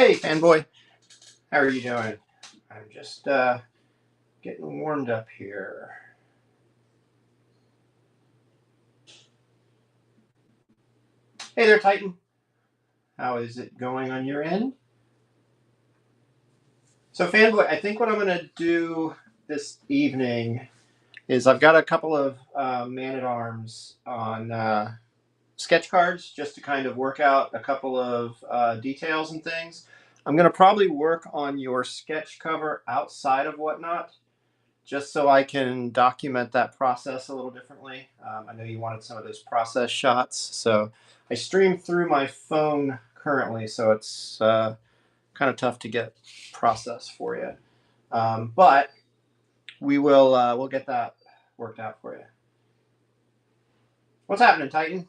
Hey, fanboy. How are you doing? I'm just getting warmed up here. Hey there, Titan. How is it going on your end? So, fanboy, I think what I'm going to do this evening is I've got a couple of man-at-arms on sketch cards just to kind of work out a couple of details and things. I'm going to probably work on your sketch cover outside of Whatnot, just so I can document that process a little differently. I know you wanted some of those process shots, so I stream through my phone currently, so it's kind of tough to get process for you. But we'll get that worked out for you. What's happening, Titan?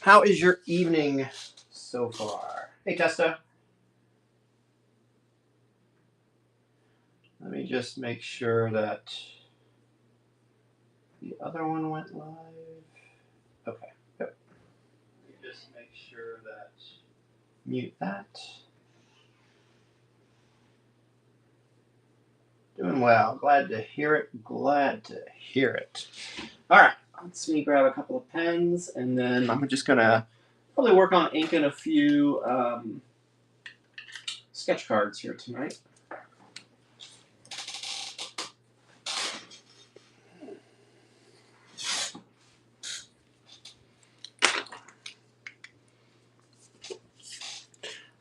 How is your evening so far? Hey, Testa. Let me just make sure that the other one went live. Okay. Yep. Let me just make sure that mute that. Doing well. Glad to hear it. Glad to hear it. All right. Let's me grab a couple of pens, and then I'm just gonna probably work on inking a few sketch cards here tonight.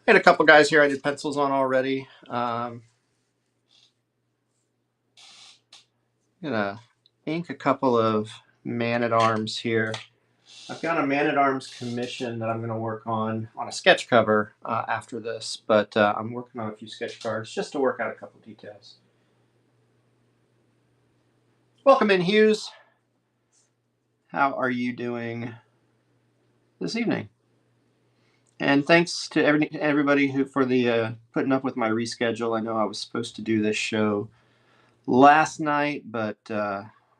I had a couple guys here I did pencils on already. I'm gonna ink a couple of man-at-arms here. I've got a man-at-arms commission that I'm going to work on a sketch cover after this, but I'm working on a few sketch cards just to work out a couple details. Welcome in, Hughes. How are you doing this evening? And thanks to everybody who for the putting up with my reschedule. I know I was supposed to do this show last night, but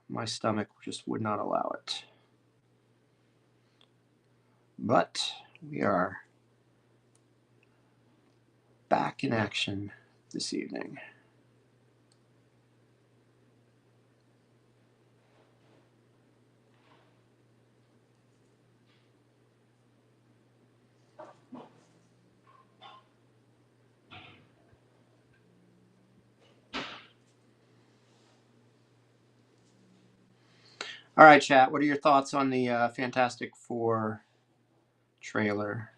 my stomach just would not allow it. But we are back in action this evening. All right, chat. What are your thoughts on the Fantastic Four trailer?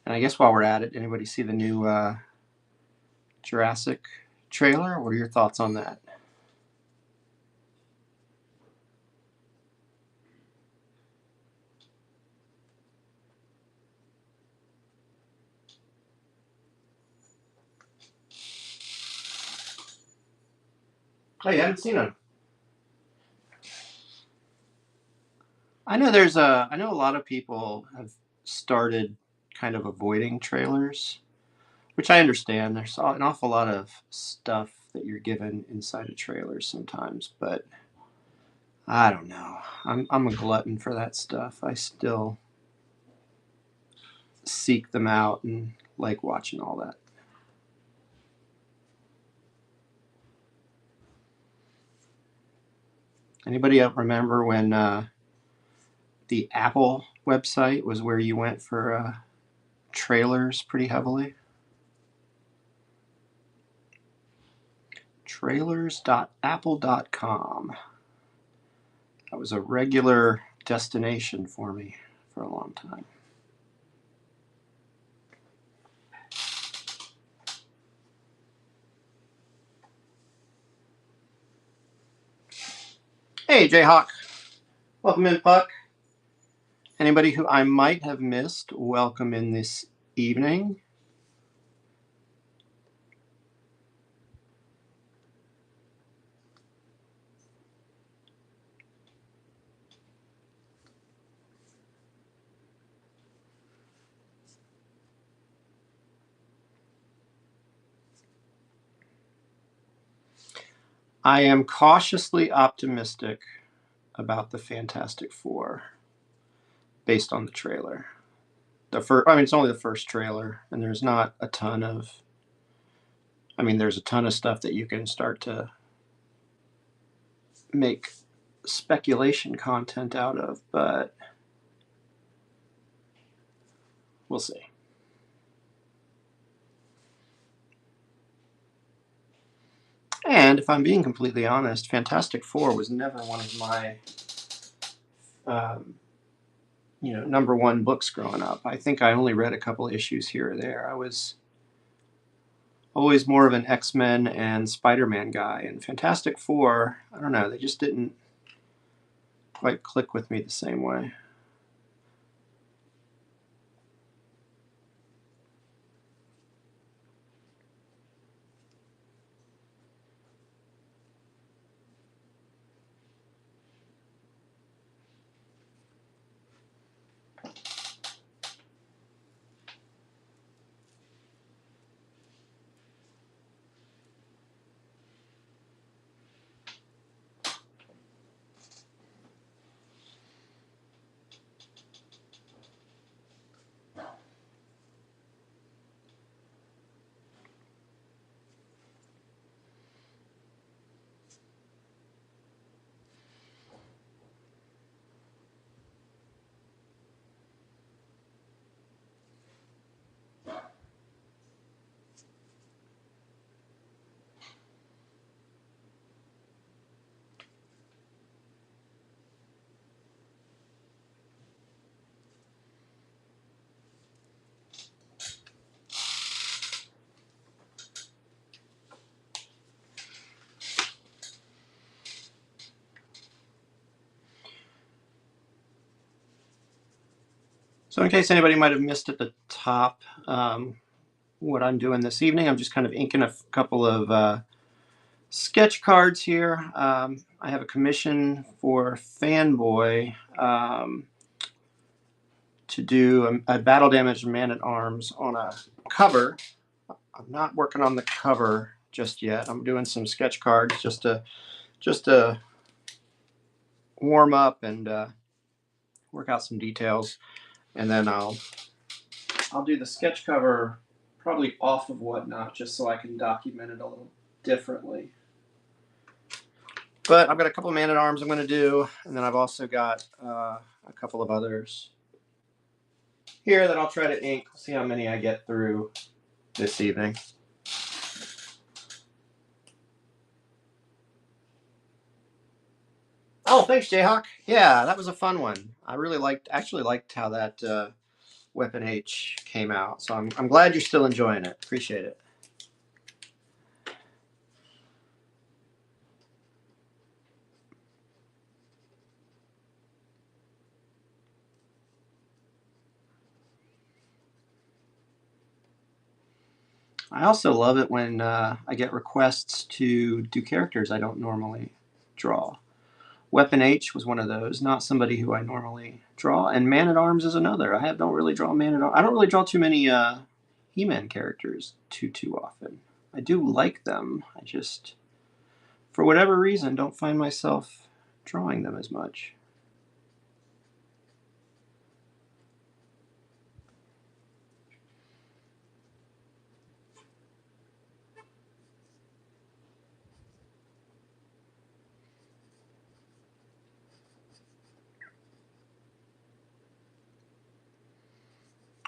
And I guess while we're at it, anybody see the new Jurassic trailer? What are your thoughts on that? Oh, you haven't seen them? I know I know a lot of people have started kind of avoiding trailers, which I understand. There's an awful lot of stuff that you're given inside of trailers sometimes, but I don't know. I'm a glutton for that stuff. I still seek them out and like watching all that. Anybody remember when the Apple website was where you went for trailers pretty heavily? Trailers.apple.com. That was a regular destination for me for a long time. Hey, Jayhawk. Welcome in, Puck. Anybody who I might have missed, welcome in this evening. I am cautiously optimistic about the Fantastic Four based on the trailer. the first. I mean, it's only the first trailer, and there's not a ton of. I mean, there's a ton of stuff that you can start to make speculation content out of, but we'll see. And if I'm being completely honest, Fantastic Four was never one of my, um, number one books growing up. I think I only read a couple issues here or there. I was always more of an X-Men and Spider-Man guy, and Fantastic Four, I don't know, they just didn't quite click with me the same way. So in case anybody might have missed at the top, what I'm doing this evening, I'm just kind of inking a couple of sketch cards here. I have a commission for Fanboy to do a battle damaged Man-at-Arms on a cover. I'm not working on the cover just yet. I'm doing some sketch cards just to warm up and work out some details, and then I'll do the sketch cover probably off of Whatnot just so I can document it a little differently. But I've got a couple of Man-at-Arms I'm going to do, and then I've also got a couple of others here that I'll try to ink. See how many I get through this evening. Oh, thanks, Jayhawk. Yeah, that was a fun one. I really actually liked how that Weapon H came out. So I'm glad you're still enjoying it. Appreciate it. I also love it when I get requests to do characters I don't normally draw. Weapon H was one of those, not somebody who I normally draw, and Man-at-Arms is another. Don't really draw Man-at-Arms. I don't really draw too many He-Man characters too often. I do like them. I just, for whatever reason, don't find myself drawing them as much.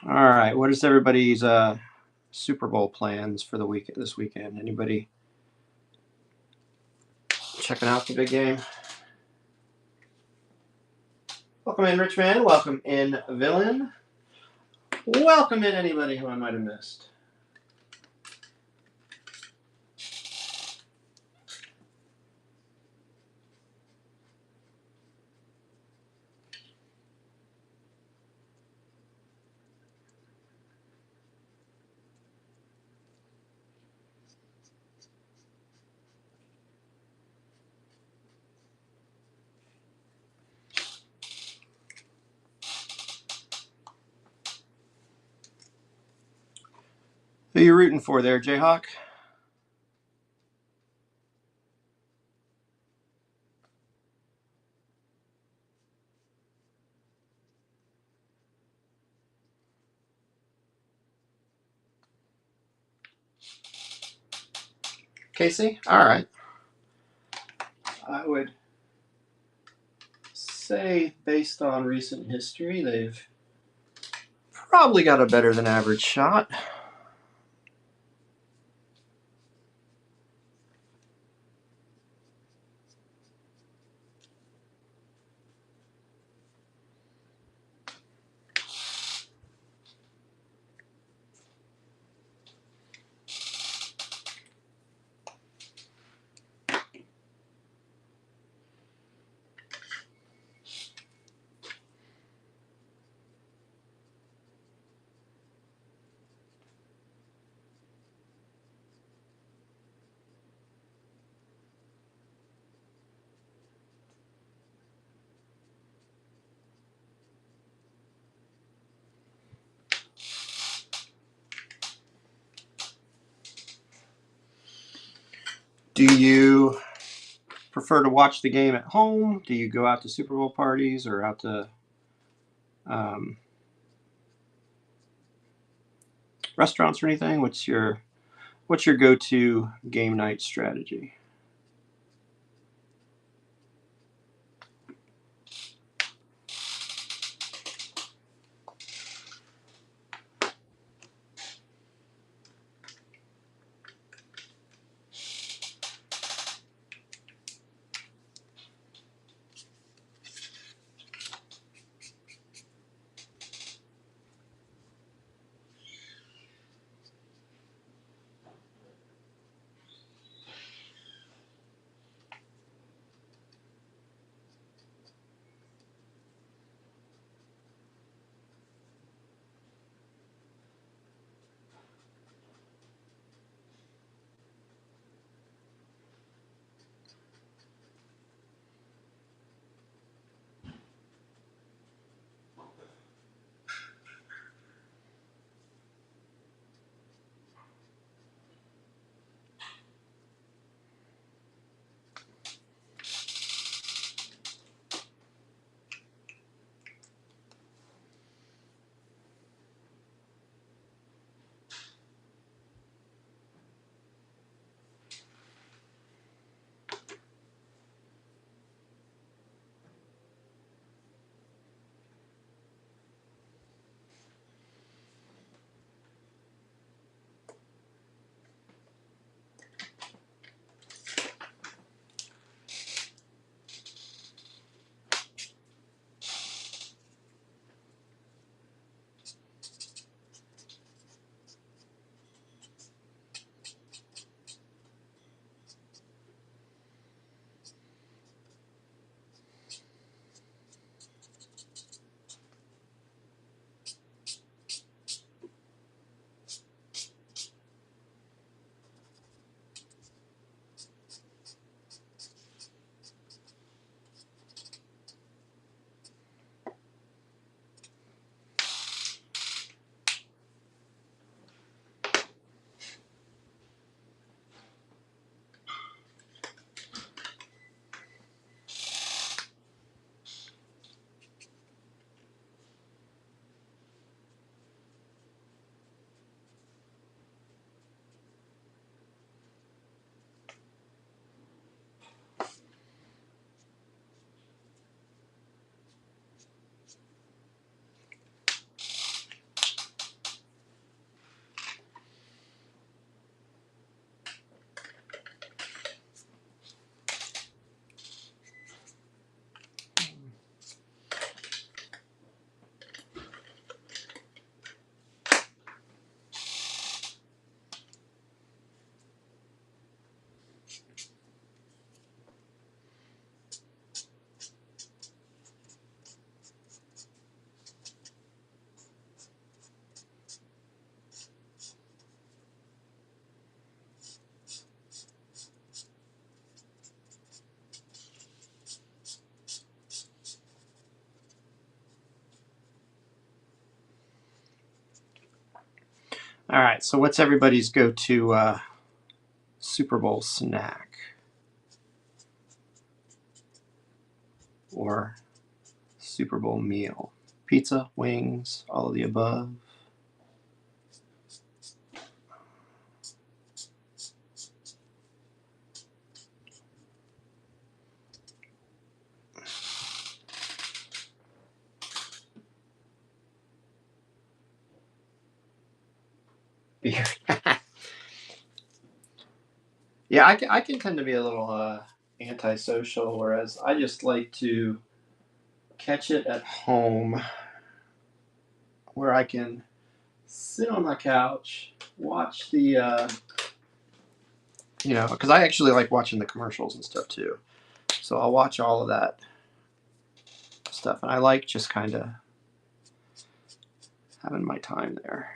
All right, what is everybody's Super Bowl plans for this weekend? Anybody checking out the big game? Welcome in, Rich Man. Welcome in, Villain. Welcome in, anybody who I might have missed. Who you rooting for there, Jayhawk? Casey? All right. I would say, based on recent history, they've probably got a better than average shot. Do you prefer to watch the game at home? Do you go out to Super Bowl parties or out to um, restaurants or anything? What's your go-to game night strategy? All right. So what's everybody's go-to Super Bowl snack or Super Bowl meal? Pizza, wings, all of the above. beer. Yeah, I can tend to be a little antisocial, whereas I just like to catch it at home where I can sit on my couch, watch because I actually like watching the commercials and stuff too. So I'll watch all of that stuff, and I like just kind of having my time there.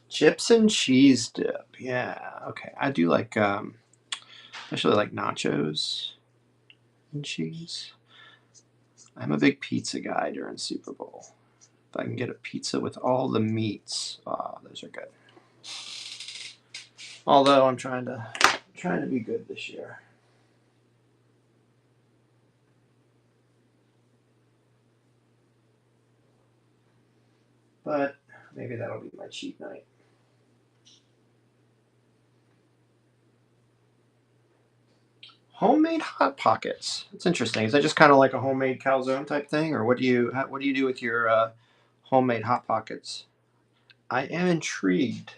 Chips and cheese dip. Yeah, okay. I do like, especially like nachos and cheese. I'm a big pizza guy during Super Bowl. If I can get a pizza with all the meats, those are good. Although I'm trying to be good this year. But maybe that'll be my cheat night. Homemade hot pockets. It's interesting. Is that just kind of like a homemade calzone type thing, or what do you do with your homemade hot pockets? I am intrigued.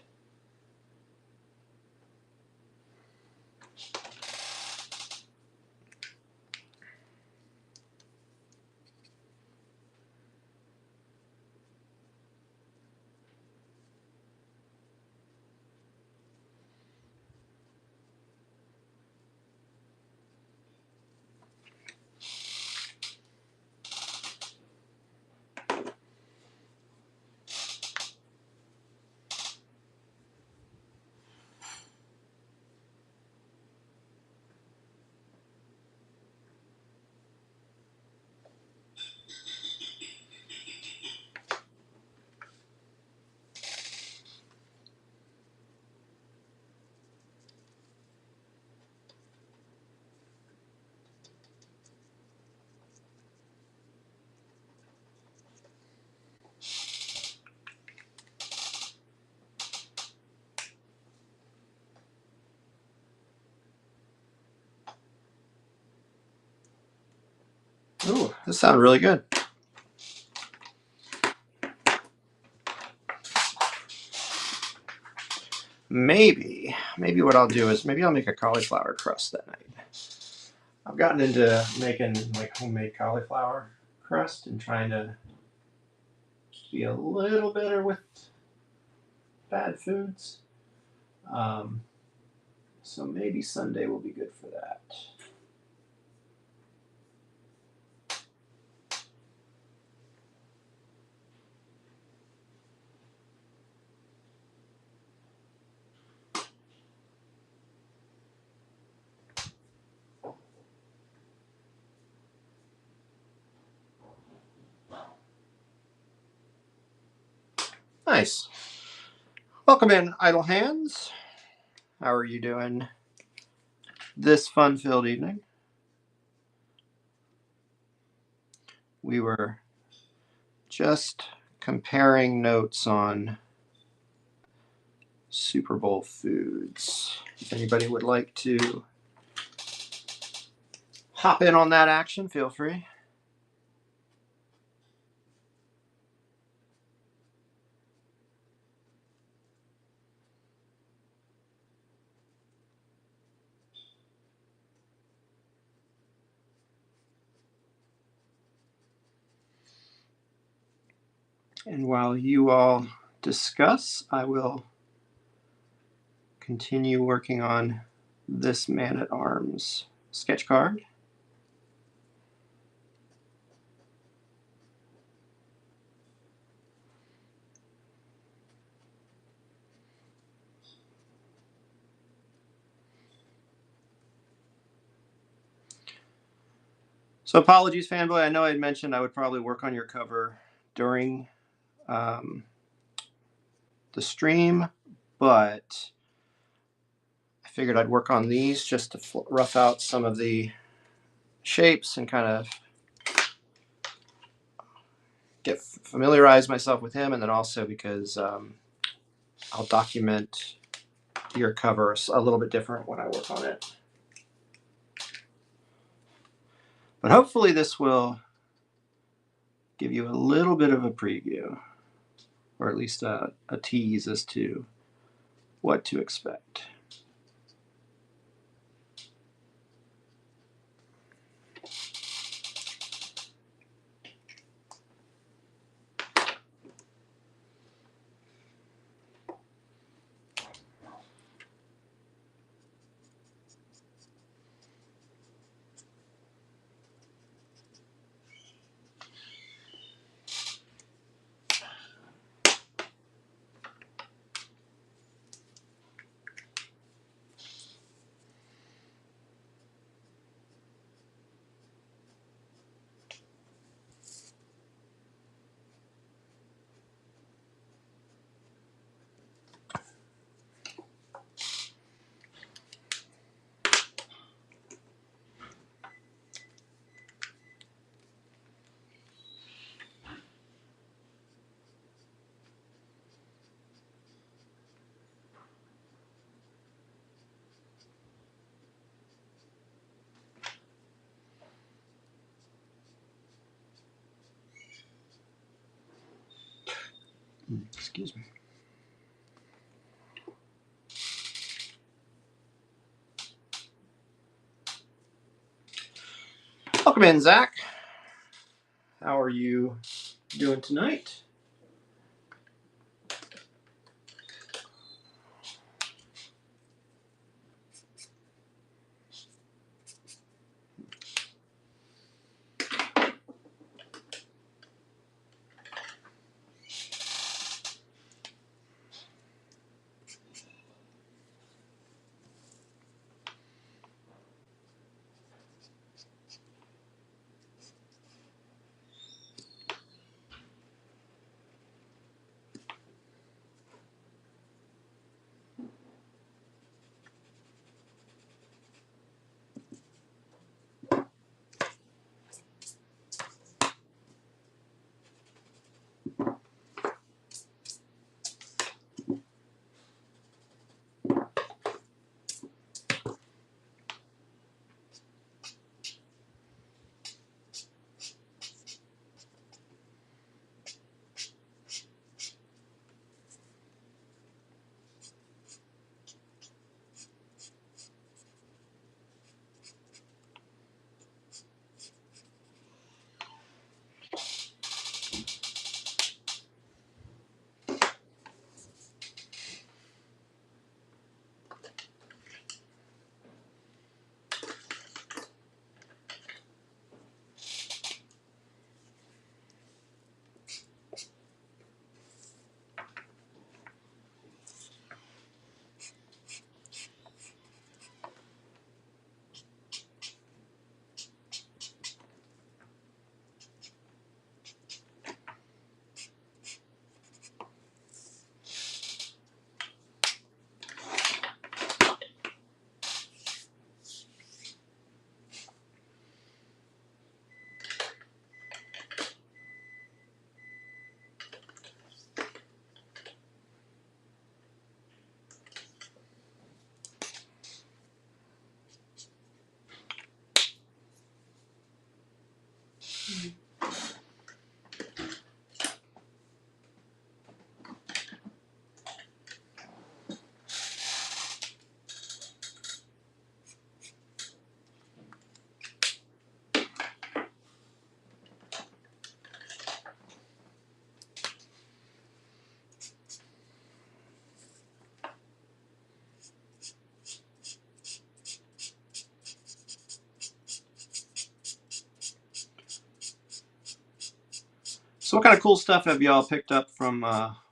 Ooh, this sounds really good. Maybe what I'll do is maybe I'll make a cauliflower crust that night. I've gotten into making like homemade cauliflower crust and trying to be a little better with bad foods. Um, so maybe Sunday will be good for that. Nice. Welcome in, Idle Hands. How are you doing this fun-filled evening? We were just comparing notes on Super Bowl foods. If anybody would like to hop in on that action, feel free. And while you all discuss, I will continue working on this Man at Arms sketch card. So apologies, fanboy. I know I had mentioned I would probably work on your cover during um, the stream, but I figured I'd work on these just to rough out some of the shapes and kind of get familiarize myself with him, and then also because I'll document your cover a little bit different when I work on it. But hopefully this will give you a little bit of a preview, or at least a tease as to what to expect. Excuse me. Welcome in, Zach. How are you doing tonight? So what kind of cool stuff have y'all picked up from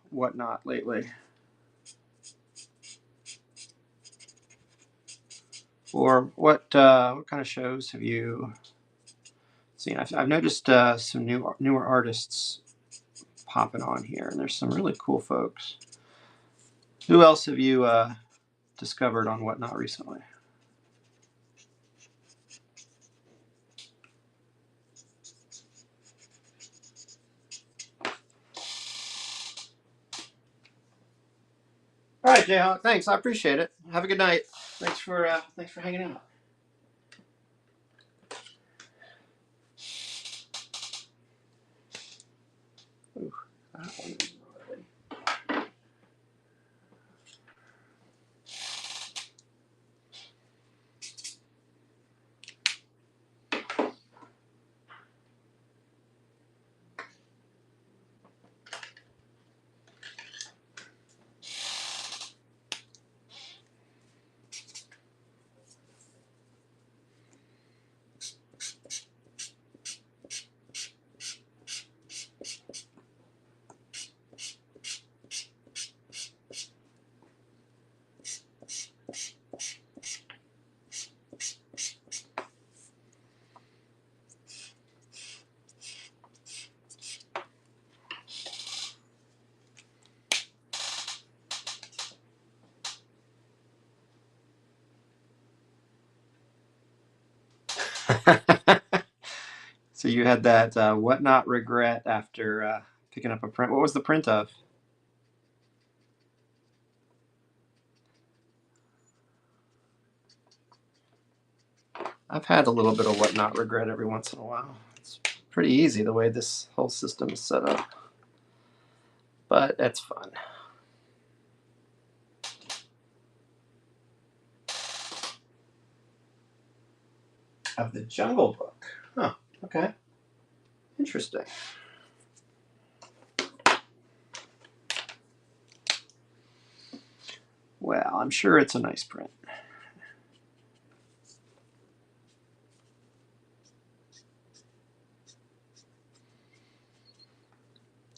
Whatnot lately? Or what kind of shows have you seen? I've noticed some newer artists popping on here, and there's some really cool folks. Who else have you discovered on Whatnot recently? right, Jayhawk. Thanks. I appreciate it. Have a good night. Thanks for hanging out. Ooh, that one is gnarly. So you had that whatnot regret after picking up a print. What was the print of? I've had a little bit of whatnot regret every once in a while. It's pretty easy the way this whole system is set up, but it's fun. Of the Jungle Book. Huh. Okay. Interesting. Well, I'm sure it's a nice print.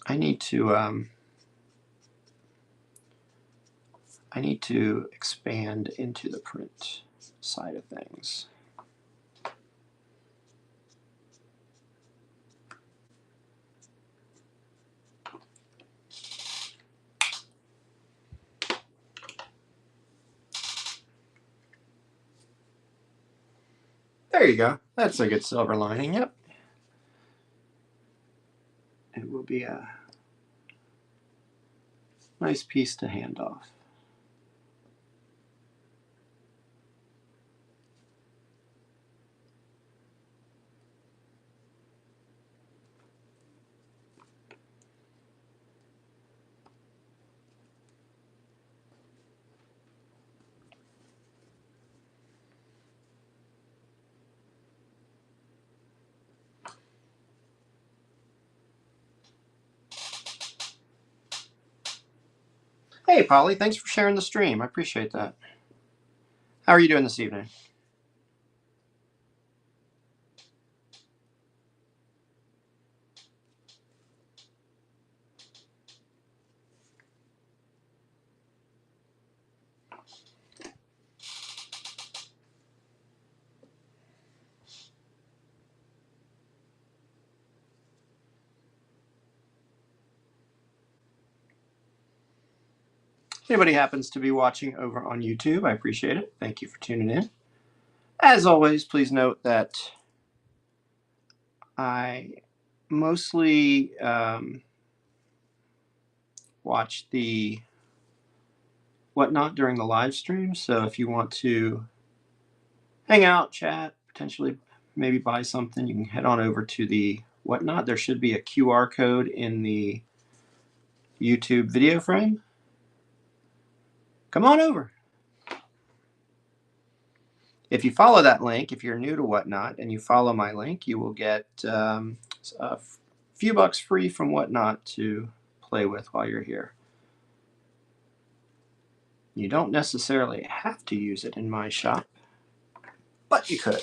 I need to expand into the print side of things. There you go. That's a good silver lining. Yep. It will be a nice piece to hand off. Hey, Polly, thanks for sharing the stream. I appreciate that. How are you doing this evening? If anybody happens to be watching over on YouTube, I appreciate it. Thank you for tuning in. As always, please note that I mostly watch the whatnot during the live stream. So if you want to hang out, chat, potentially maybe buy something, you can head on over to the whatnot. There should be a QR code in the YouTube video frame. Come on over. If you follow that link, if you're new to whatnot and you follow my link, you will get a few bucks free from whatnot to play with while you're here. You don't necessarily have to use it in my shop, but you could.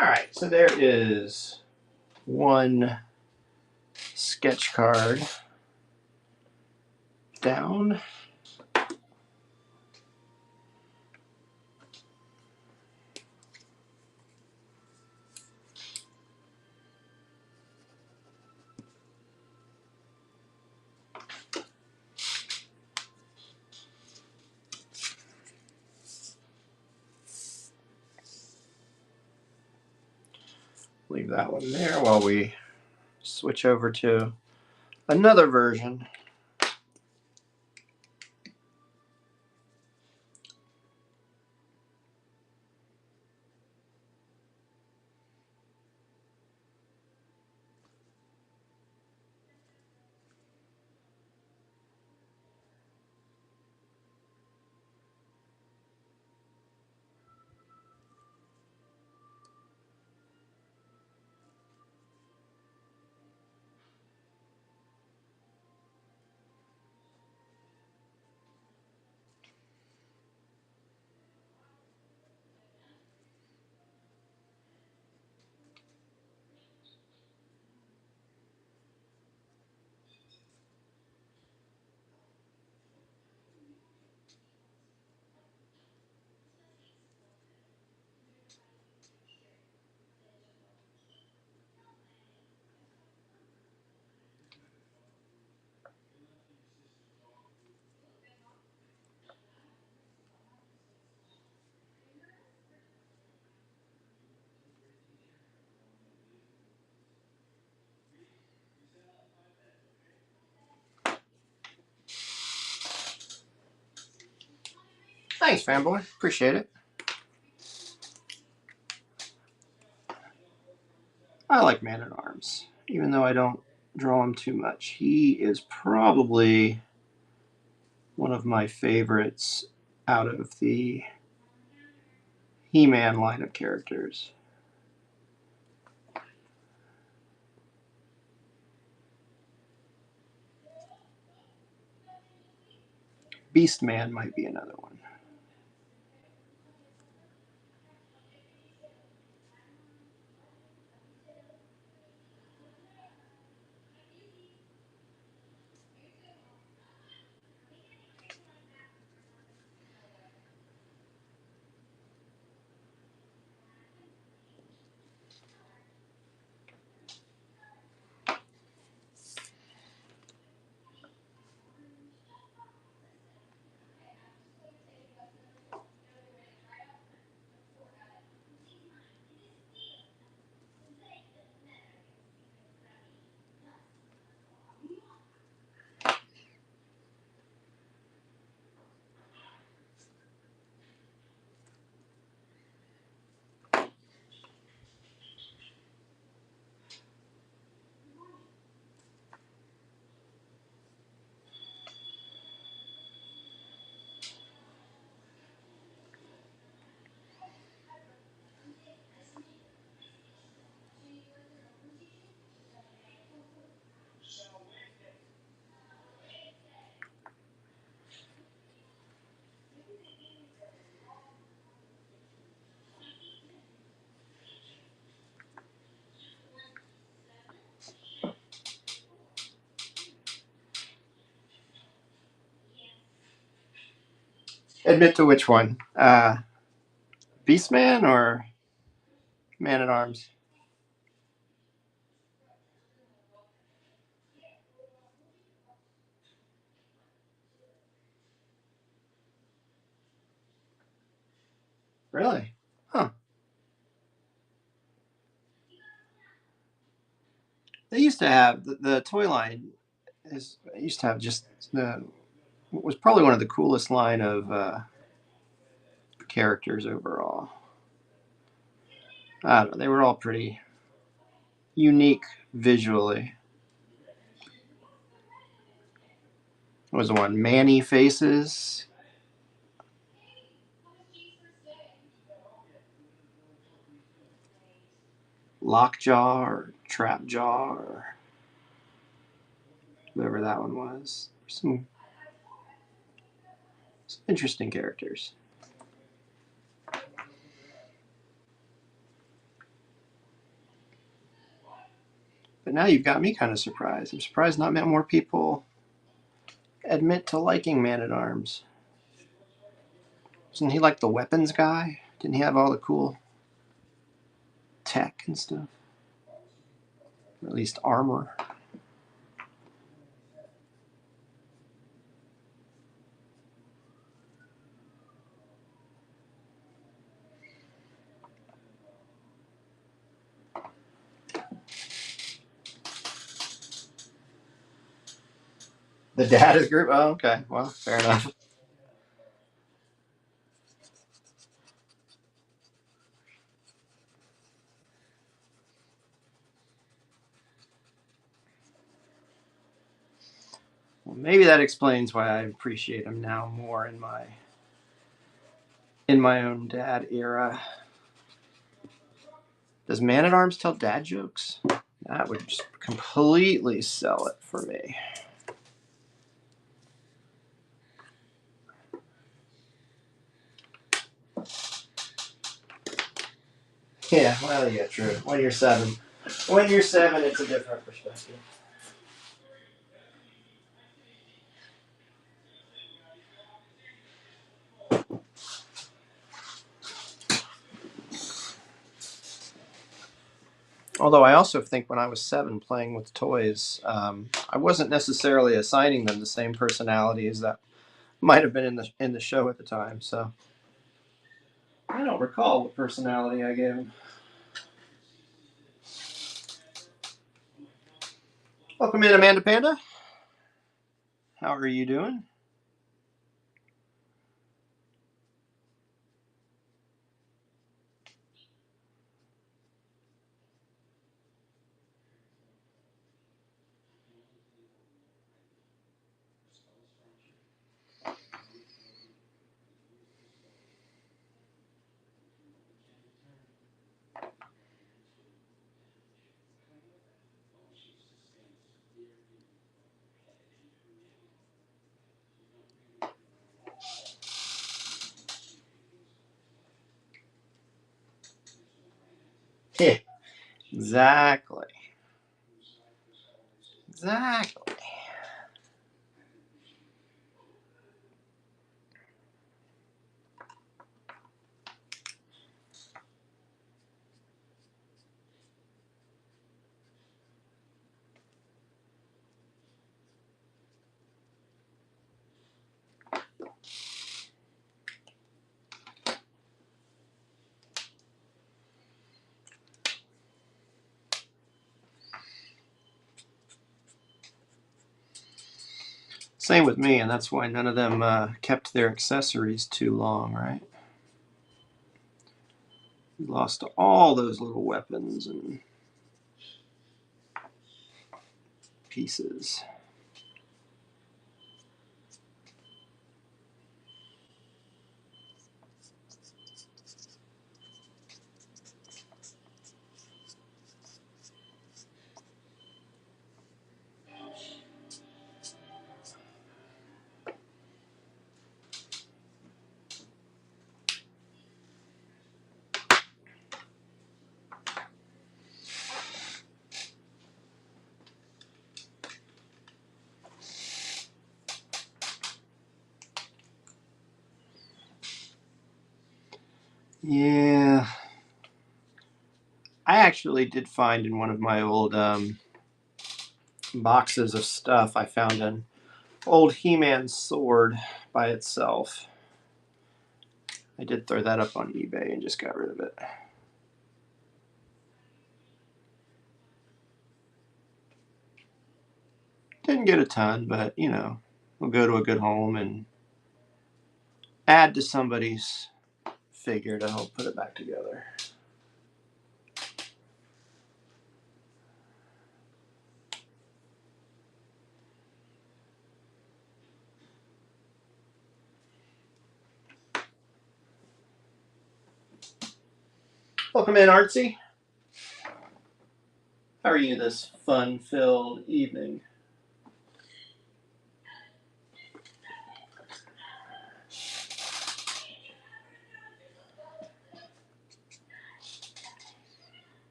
All right, so there is one sketch card down. Leave that one there while we switch over to another version. Thanks, fanboy. Appreciate it. I like Man-at-Arms, even though I don't draw him too much. He is probably one of my favorites out of the He-Man line of characters. Beastman might be another one. Admit to which one? Beastman or Man-at-Arms? Really? Huh. They used to have the toy line used to have just the was probably one of the coolest line of characters overall. I don't know. They were all pretty unique visually. What was the one? Manny Faces, Lockjaw, or Trapjaw, or whoever that one was. Some interesting characters. But now you've got me kind of surprised. I'm surprised not more people admit to liking Man-at-Arms. Isn't he like the weapons guy? Didn't he have all the cool tech and stuff? Or at least armor. The dad is group? Oh, okay. Well, fair enough. Well, maybe that explains why I appreciate him now more in my own dad era. Does Man-at-Arms tell dad jokes? That would just completely sell it for me. Yeah, well, yeah, true. When you're 7. When you're 7, it's a different perspective. Although I also think when I was 7 playing with toys, I wasn't necessarily assigning them the same personalities that might have been in the show at the time. So I don't recall what personality I gave him. Welcome in, Amanda Panda. How are you doing? Yeah, exactly. Exactly. Same with me, and that's why none of them kept their accessories too long, right? We lost all those little weapons and pieces. Yeah. I actually did find in one of my old boxes of stuff, I found an old He-Man sword by itself. I did throw that up on eBay and just got rid of it. Didn't get a ton, but we'll go to a good home and add to somebody's figure to help put it back together. Welcome in, Artsy. How are you this fun-filled evening?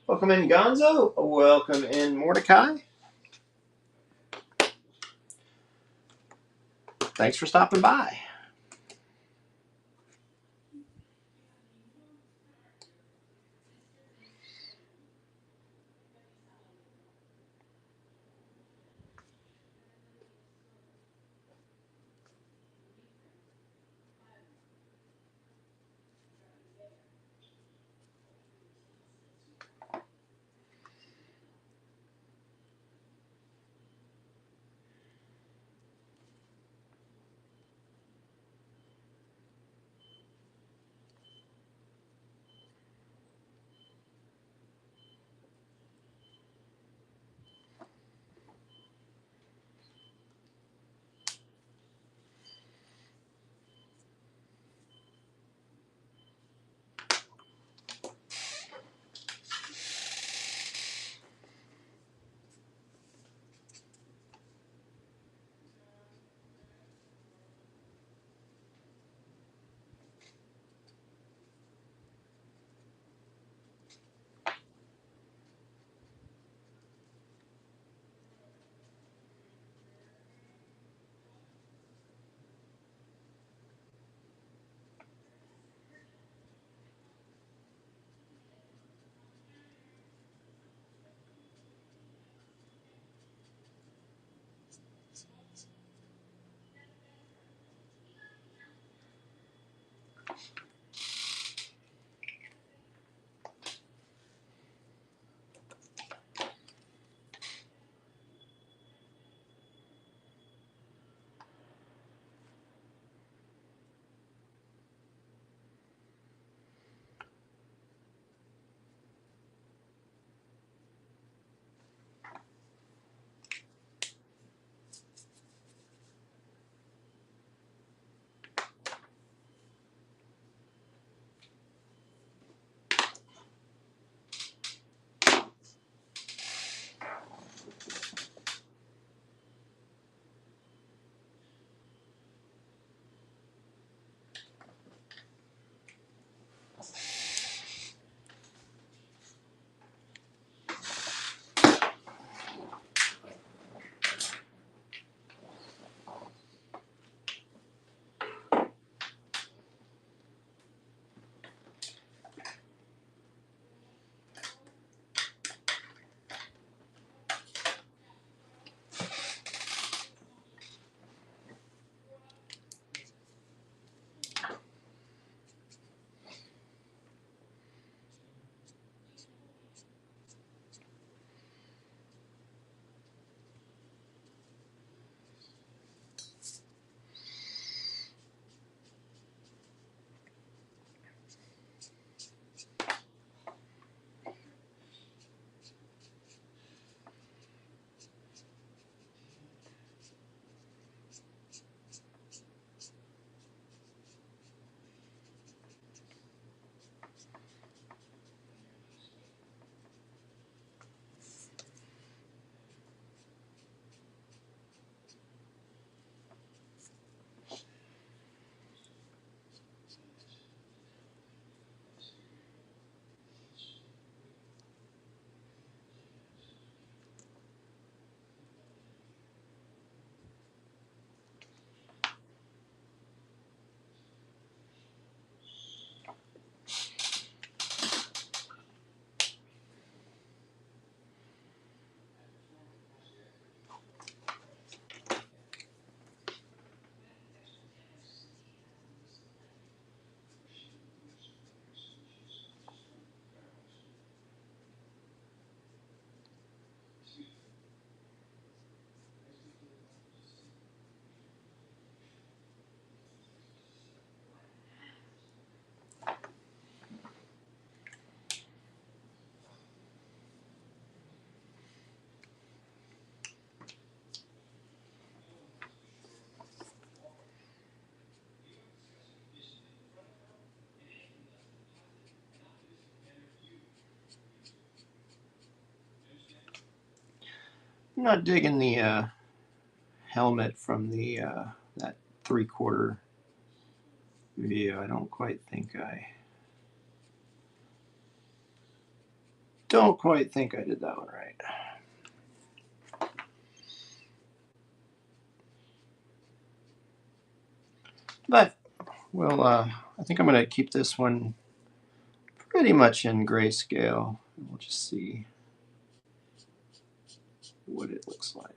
Welcome in, Gonzo. Welcome in, Mordecai. Thanks for stopping by. I'm not digging the helmet from the that 3/4 view. I don't quite think I don't quite think I did that one right. But well, I think I'm going to keep this one pretty much in grayscale. We'll just see what it looks like.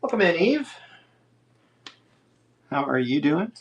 Welcome in, Eve. How are you doing?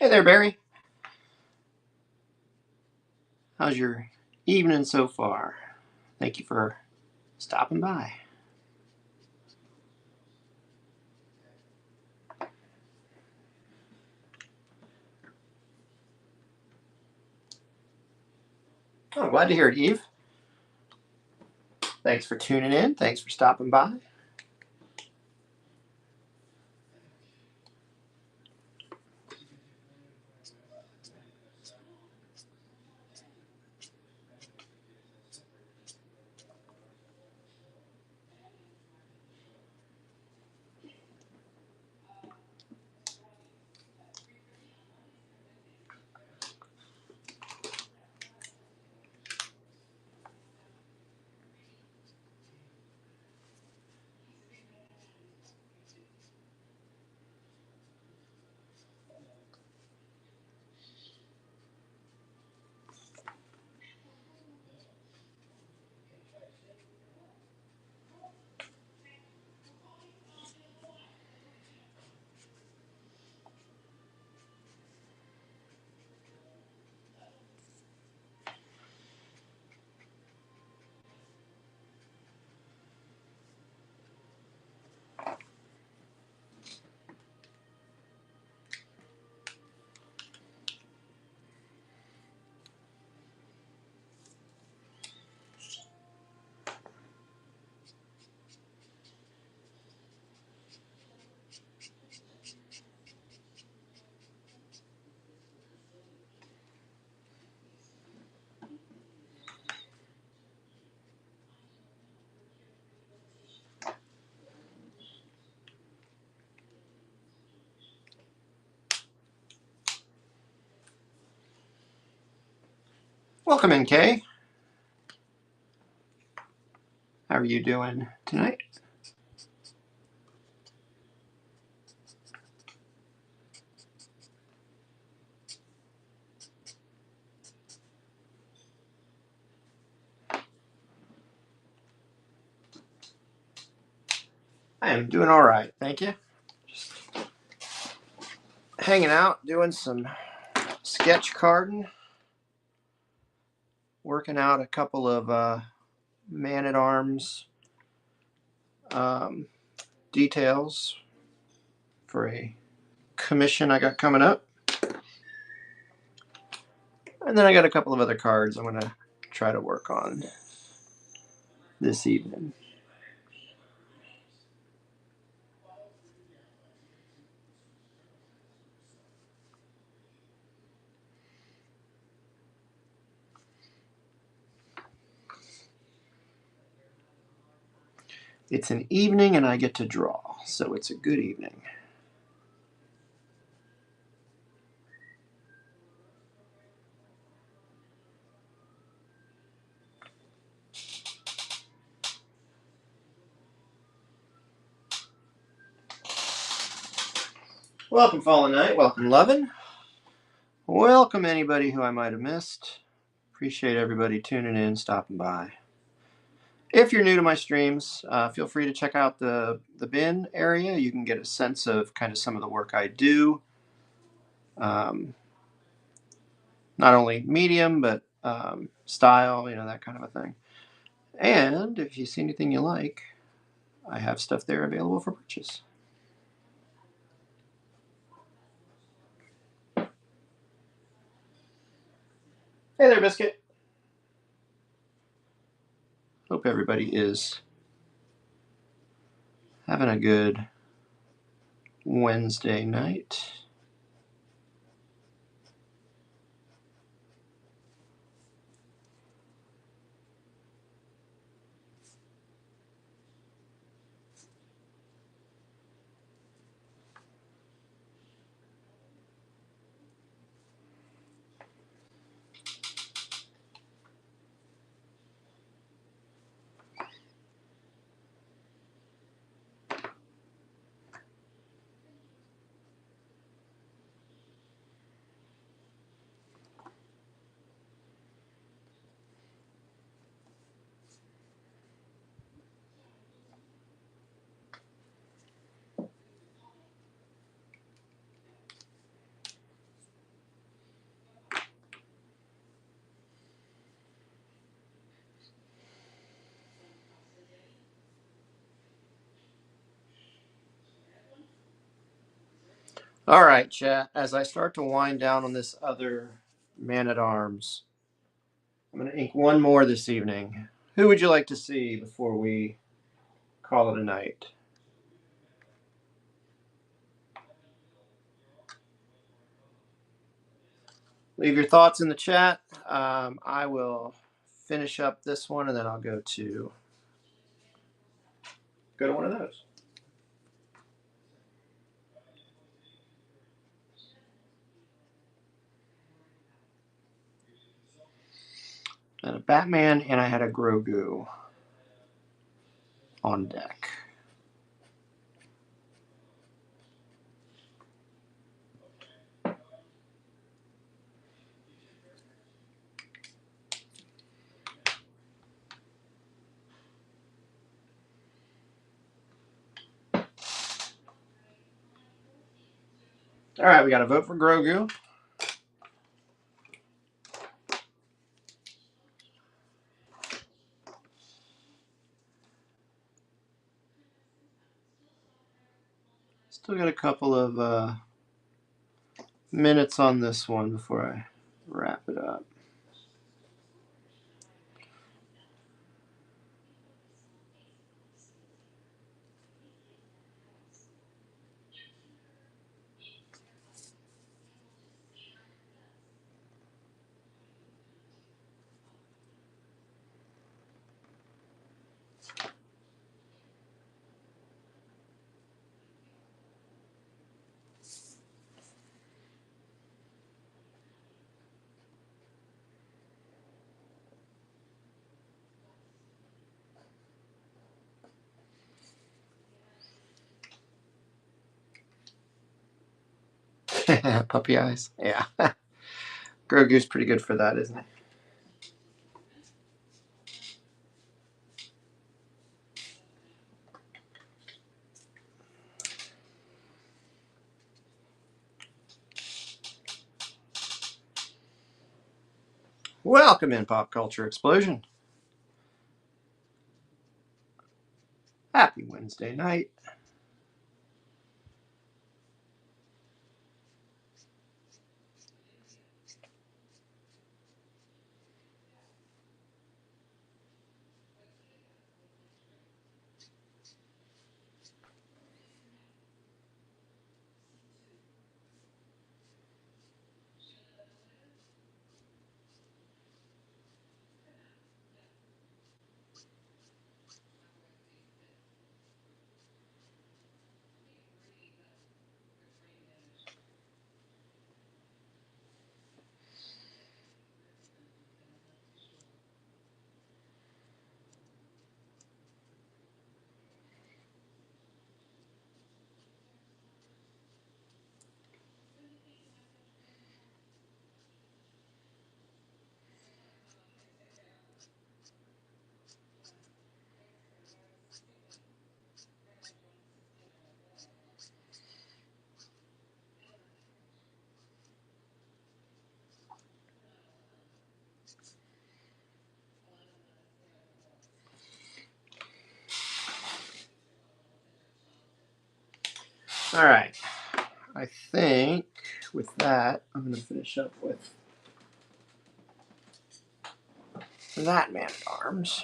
Hey there, Barry. How's your evening so far? Thank you for stopping by. Oh, glad to hear it, Eve. Thanks for tuning in. Thanks for stopping by. Welcome in, Kay. How are you doing tonight? I am doing all right, thank you. Just hanging out, doing some sketch carding, working out a couple of man-at-arms details for a commission I got coming up. And then I got a couple of other cards I'm going to try to work on this evening. It's an evening and I get to draw, so it's a good evening. Welcome, Fallen Knight. Welcome, Lovin'. Welcome, anybody who I might have missed. Appreciate everybody tuning in, stopping by. If you're new to my streams, feel free to check out the bin area. You can get a sense of kind of some of the work I do. Not only medium, but style, that kind of a thing. And if you see anything you like, I have stuff there available for purchase. Hey there, Biscuit. Hope everybody is having a good Wednesday night. All right, chat. As I start to wind down on this other man-at-arms, I'm going to ink one more this evening. Who would you like to see before we call it a night? Leave your thoughts in the chat. I will finish up this one, and then I'll go to one of those. And a Batman, and I had a Grogu on deck. All right, we got a vote for Grogu. Still got a couple of minutes on this one before I wrap it up. Puppy eyes. Yeah. Grogu's pretty good for that, isn't it? Welcome in Pop Culture Explosion. Happy Wednesday night. All right. I think with that, I'm going to finish up with that Man at Arms.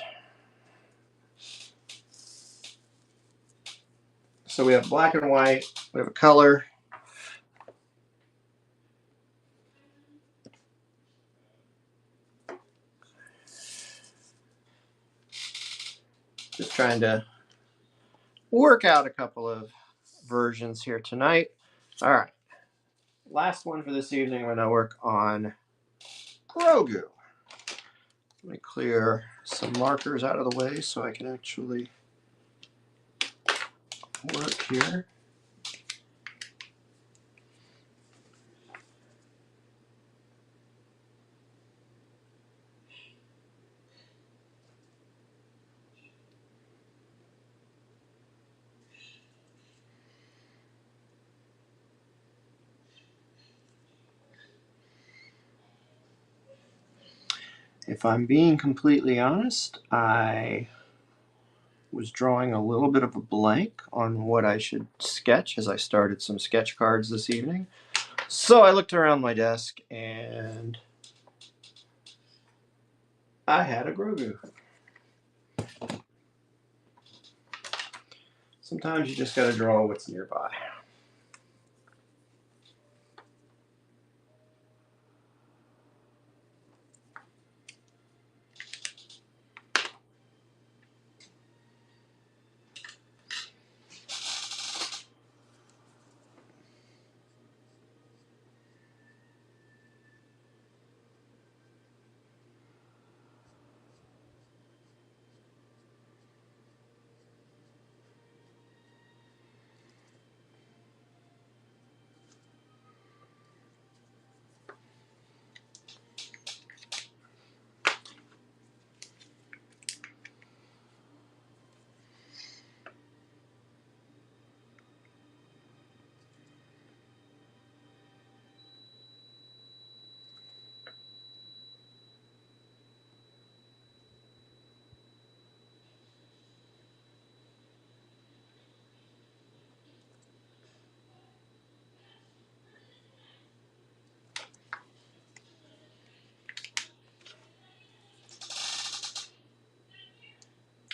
So we have black and white. We have a color. Just trying to work out a couple of versions here tonight. All right. Last one for this evening. I'm going to work on Grogu. Let me clear some markers out of the way so I can actually work here. If I'm being completely honest, I was drawing a little bit of a blank on what I should sketch as I started some sketch cards this evening. So I looked around my desk and I had a Grogu. Sometimes you just got to draw what's nearby.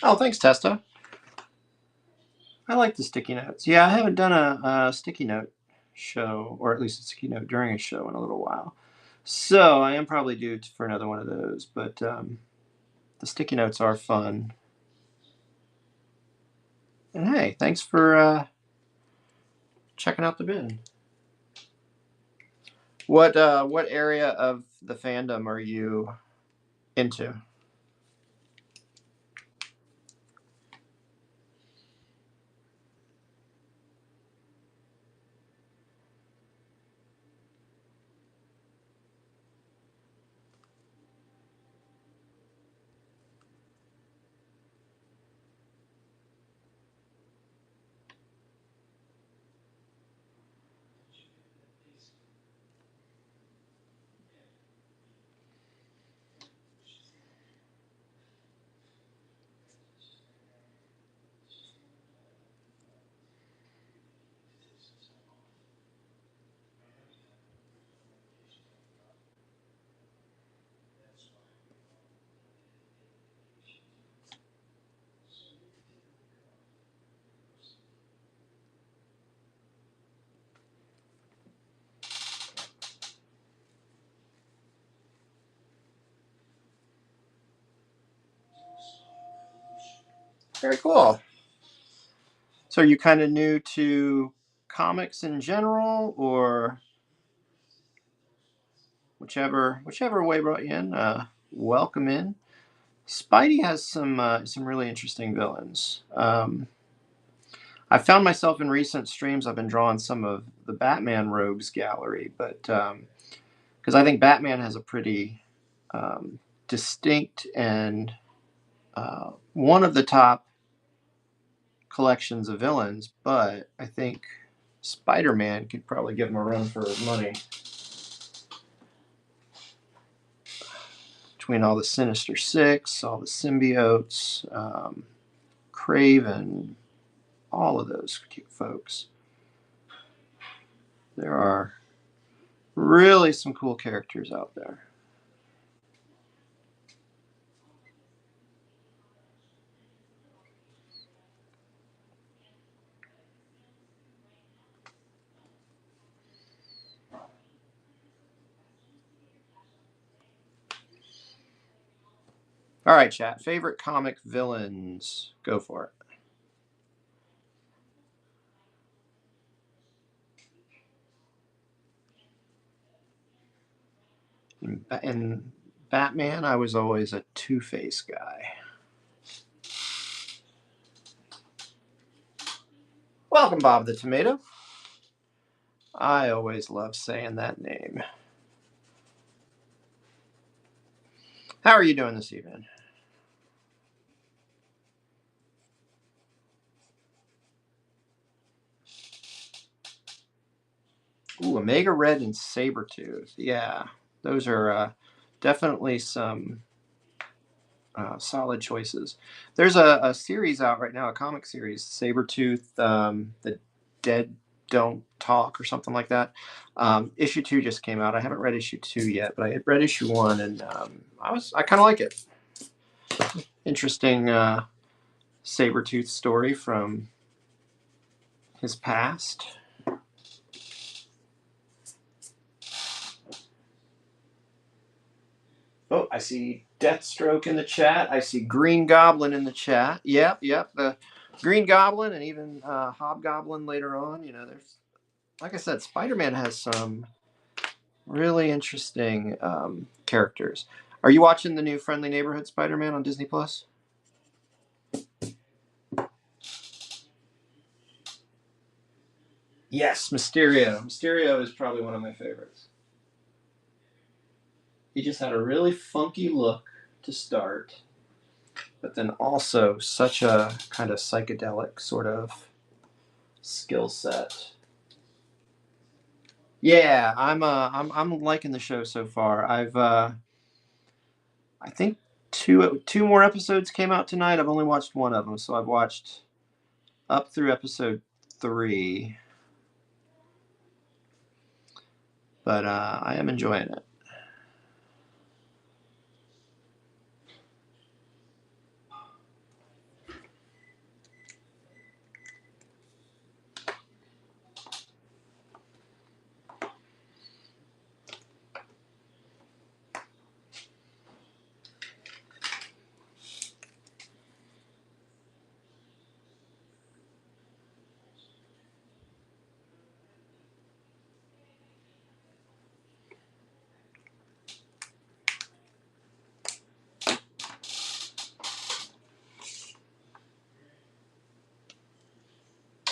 Oh, thanks, Testa. I like the sticky notes. Yeah, I haven't done a sticky note show, or at least a sticky note during a show in a little while. So I am probably due for another one of those, but the sticky notes are fun. And hey, thanks for checking out the bin. What area of the fandom are you into? Very cool. So are you kind of new to comics in general, or whichever way brought you in? Welcome in. Spidey has some really interesting villains. I found myself in recent streams. I've been drawing some of the Batman rogues gallery, but because I think Batman has a pretty distinct and one of the top collections of villains, but I think Spider-Man could probably give him a run for his money. Between all the Sinister Six, all the symbiotes, Craven, all of those cute folks. There are really some cool characters out there. All right, chat. Favorite comic villains? Go for it. In Batman, I was always a Two-Face guy. Welcome, Bob the Tomato. I always love saying that name. How are you doing this evening? Ooh, Omega Red and Sabretooth. Yeah, those are definitely some solid choices. There's a series out right now, a comic series, Sabretooth, The Dead Don't Talk or something like that. Issue 2 just came out. I haven't read issue 2 yet, but I had read issue 1 and I kind of like it. Interesting Sabretooth story from his past. Oh, I see Deathstroke in the chat. I see Green Goblin in the chat. Yep. The Green Goblin and even Hobgoblin later on. You know, there's, like I said, Spider-Man has some really interesting characters. Are you watching the new Friendly Neighborhood Spider-Man on Disney Plus? Yes, Mysterio. Mysterio is probably one of my favorites. He just had a really funky look to start, but then also such a kind of psychedelic sort of skill set. Yeah, I'm liking the show so far. I think two more episodes came out tonight. I've only watched one of them, so I've watched up through episode 3. But I am enjoying it.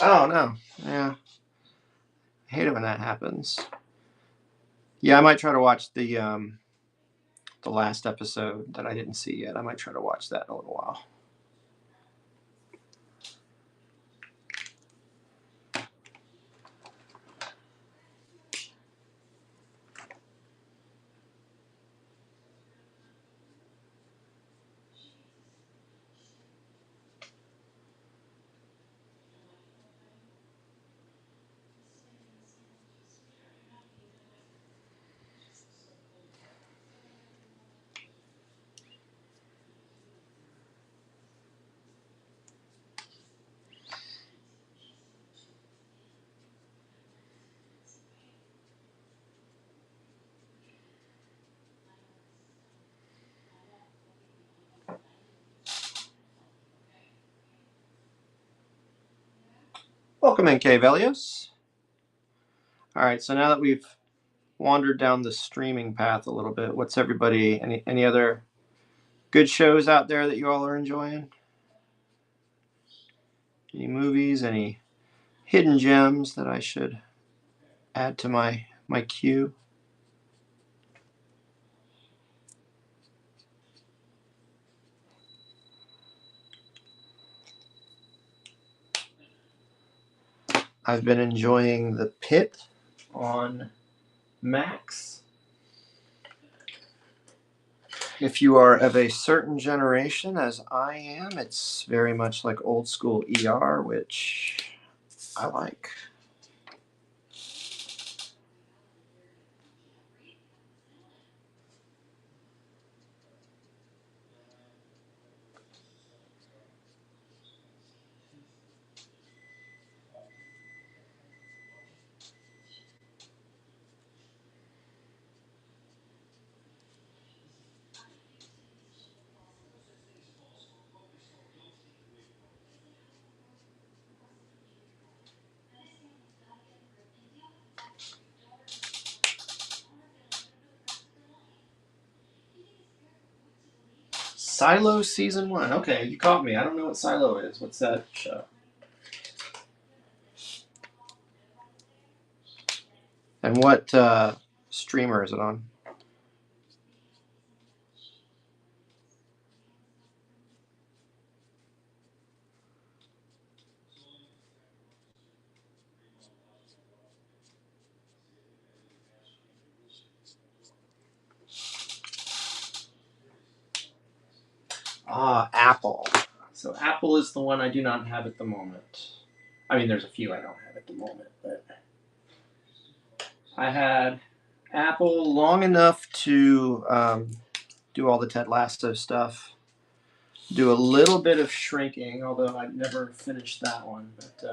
Oh no, yeah, I hate it when that happens. Yeah, I might try to watch the last episode that I didn't see yet. I might try to watch that in a little while. Welcome in, Kay Velios. All right, so now that we've wandered down the streaming path a little bit, what's everybody, any other good shows out there that you all are enjoying? Any movies, any hidden gems that I should add to my queue? I've been enjoying The Pit on Max. If you are of a certain generation, as I am, it's very much like old school ER, which I like. Silo season 1. Okay, you caught me. I don't know what Silo is. What's that show? And what streamer is it on? Apple. So Apple is the one I do not have at the moment. I mean, there's a few I don't have at the moment, but I had Apple long enough to do all the Ted Lasso stuff. Do a little bit of Shrinking, although I've never finished that one. But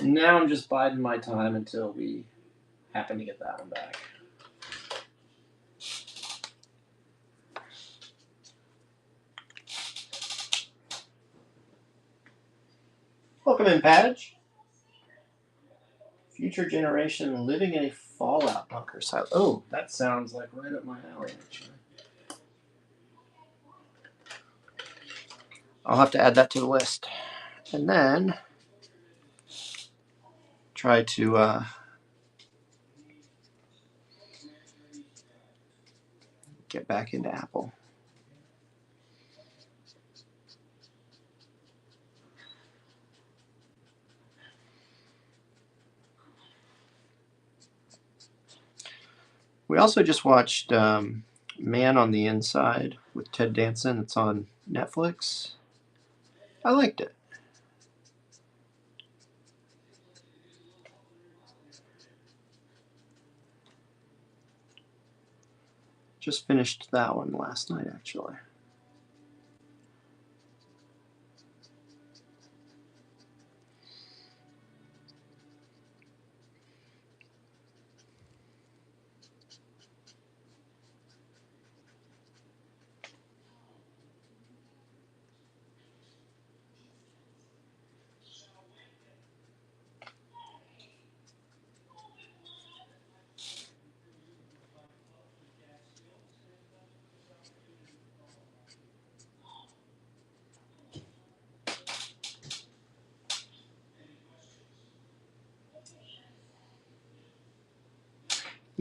now I'm just biding my time until we happen to get that one back. Welcome in, Padge. Future generation living in a fallout bunker silo. Oh, that sounds like right up my alley, actually. I'll have to add that to the list. And then try to get back into Apple. We also just watched Man on the Inside with Ted Danson. It's on Netflix. I liked it. Just finished that one last night, actually.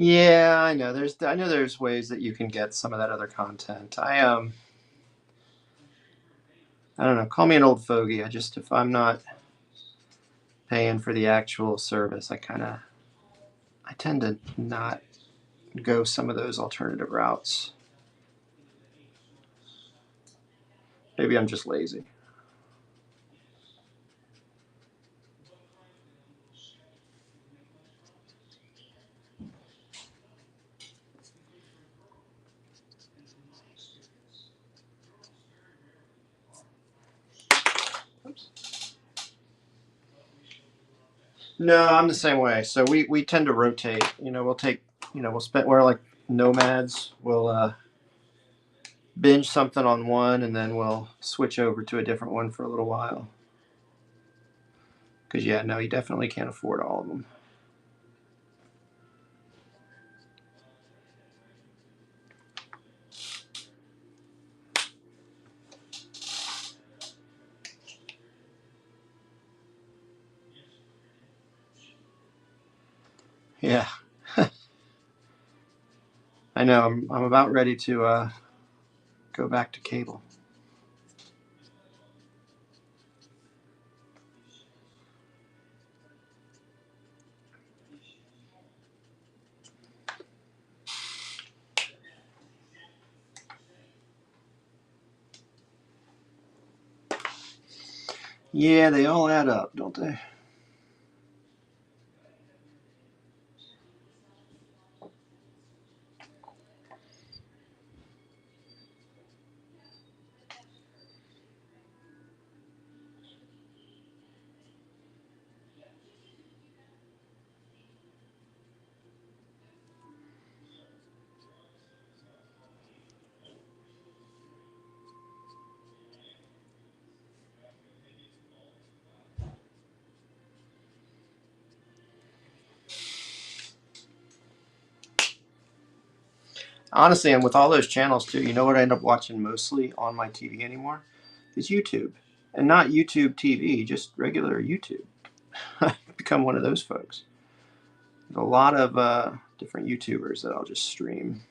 Yeah, I know. I know there's ways that you can get some of that other content. I don't know. Call me an old fogey. If I'm not paying for the actual service, I tend to not go some of those alternative routes. Maybe I'm just lazy. No, I'm the same way. So we tend to rotate. We'll take. We're like nomads. We'll binge something on one, and then we'll switch over to a different one for a little while. Because yeah, no, you definitely can't afford all of them. Yeah, I know. I'm about ready to go back to cable. Yeah, they all add up, don't they? Honestly, and with all those channels too, you know what I end up watching mostly on my TV anymore is YouTube, and not YouTube TV, just regular YouTube. I've become one of those folks. A lot of different YouTubers that I'll just stream.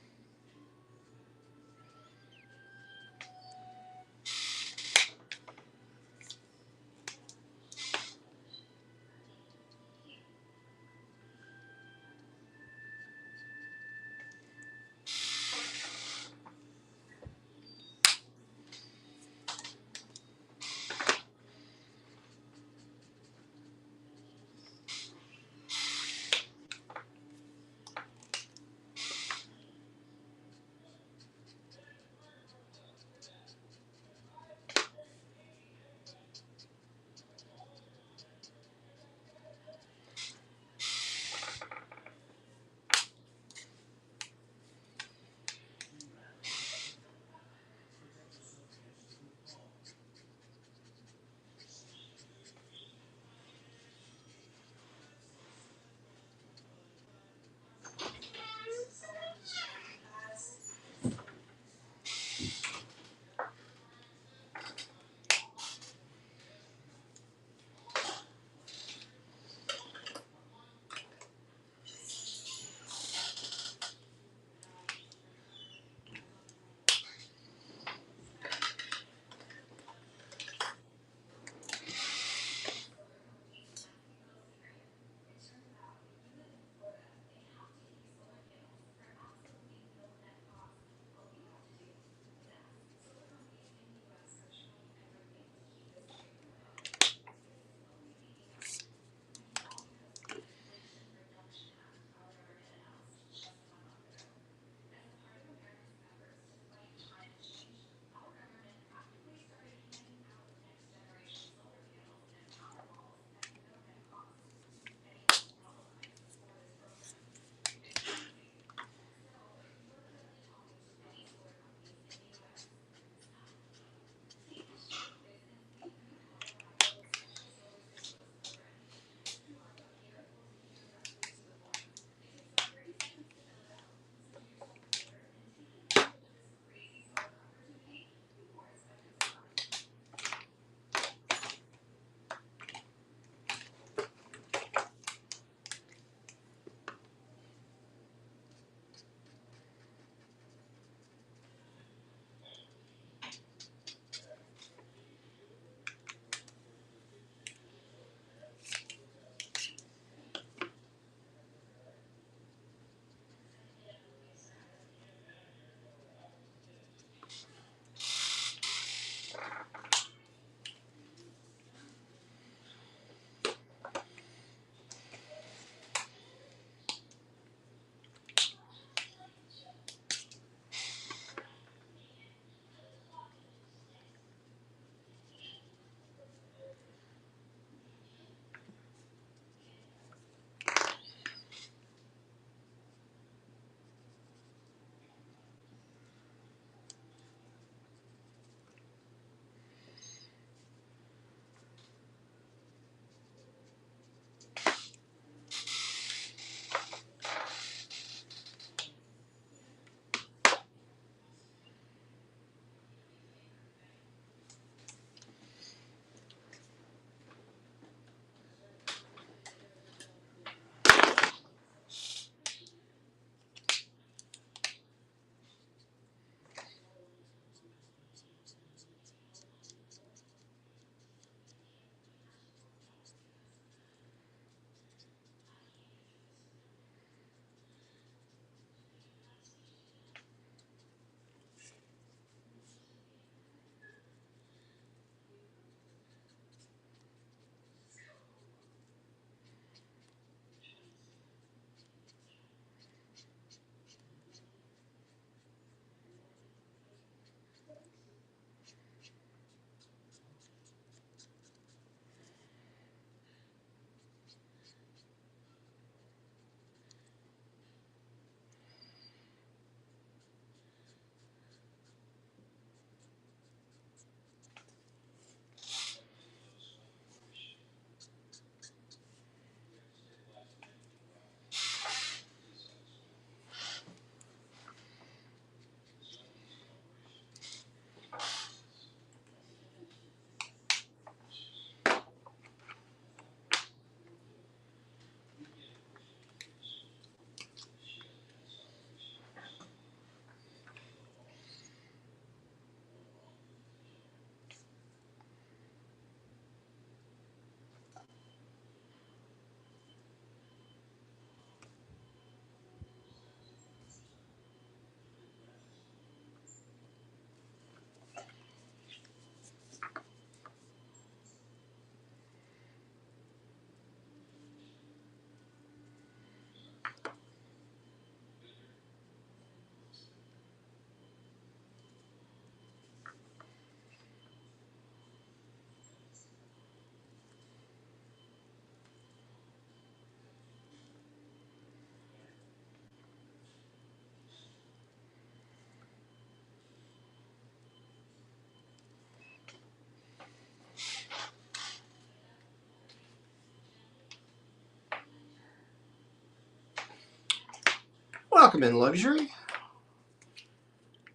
Welcome in, luxury.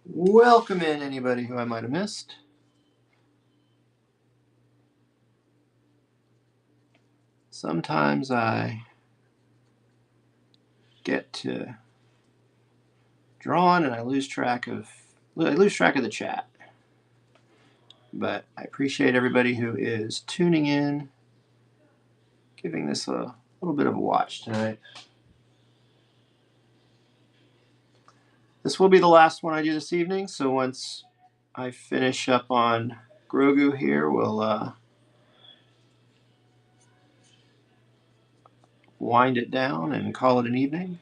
Welcome in, anybody who I might have missed. Sometimes I get to drawn and I lose track of the chat. But I appreciate everybody who is tuning in, giving this a little bit of a watch tonight. This will be the last one I do this evening, so once I finish up on Grogu here, we'll wind it down and call it an evening.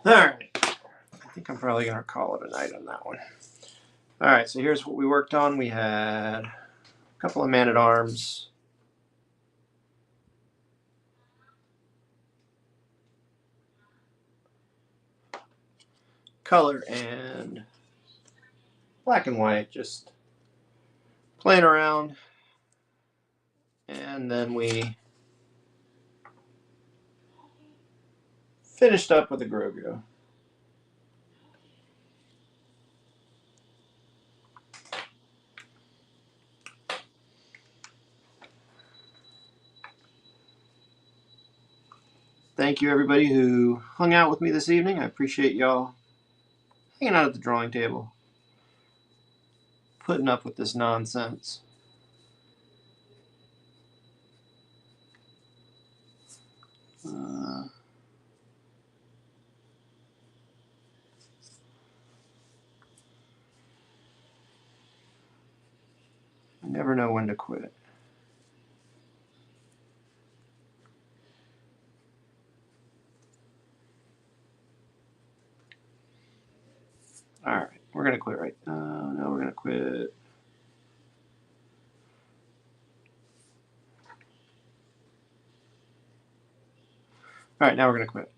All right. I think I'm probably going to call it a night on that one. All right, so here's what we worked on. We had a couple of man-at-arms. Color and black and white, just playing around. And then we finished up with a Grogu. Thank you, everybody who hung out with me this evening. I appreciate y'all hanging out at the drawing table, putting up with this nonsense. I never know when to quit. All right, we're gonna quit right now. No, we're gonna quit. All right, now we're gonna quit.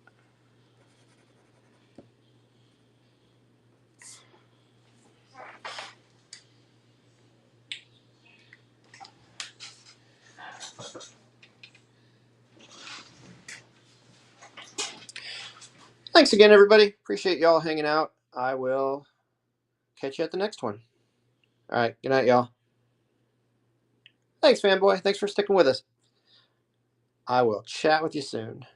Thanks again, everybody. Appreciate y'all hanging out. I will catch you at the next one. All right, good night, y'all. Thanks, fanboy. Thanks for sticking with us. I will chat with you soon.